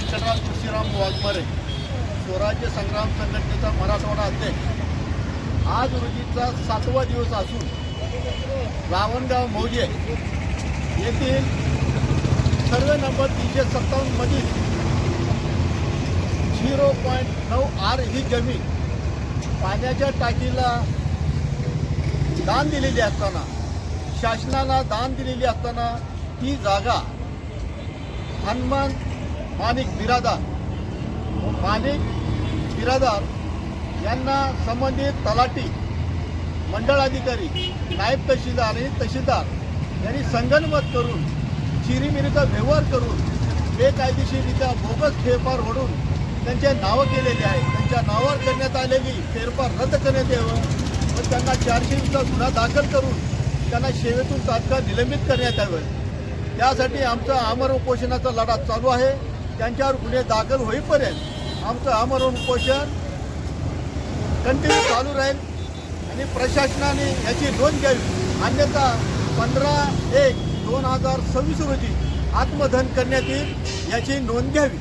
व्यंकटराव तुळशीराम वाघमारे, स्वराज्य संग्राम संघटनेचा मराठवाडा अध्यक्ष। आज रोजीचा 7वा दिवस असून रावणगाव मौजे येथील सर्वे नंबर 357 मधील 0.9 आर ही जमीन पाण्याच्या टाकीला दान दिलेली असताना, शासनाला दान दिलेली असताना ती जागा हनुमान माणिक बिरादार यांना संबंधित तलाठी, मंडळाधिकारी, नायब तहसीलदार आणि तहसीलदार यांनी संगनमत करून चिरीमिरीचा व्यवहार करून बेकायदेशीररित्या बोगस फेरफार ओढून त्यांचे नावं केलेले आहेत। त्यांच्या नावावर करण्यात आलेली फेरफार रद्द करण्यात यावं व त्यांना 400चा गुन्हा दाखल करून त्यांना सेवेतून तात्काळ निलंबित करण्यात यावं। त्यासाठी आमचा आमरण उपोषणाचा लढा चालू आहे। त्यांच्यावर गुन्हे दाखल होईपर्यंत आमचं आमरण उपोषण कंटिन्यू चालू राहील आणि प्रशासनाने याची नोंद घ्यावी, अन्यथा 15/1/2026 रोजी आत्मदहन करण्यात येईल याची नोंद घ्यावी।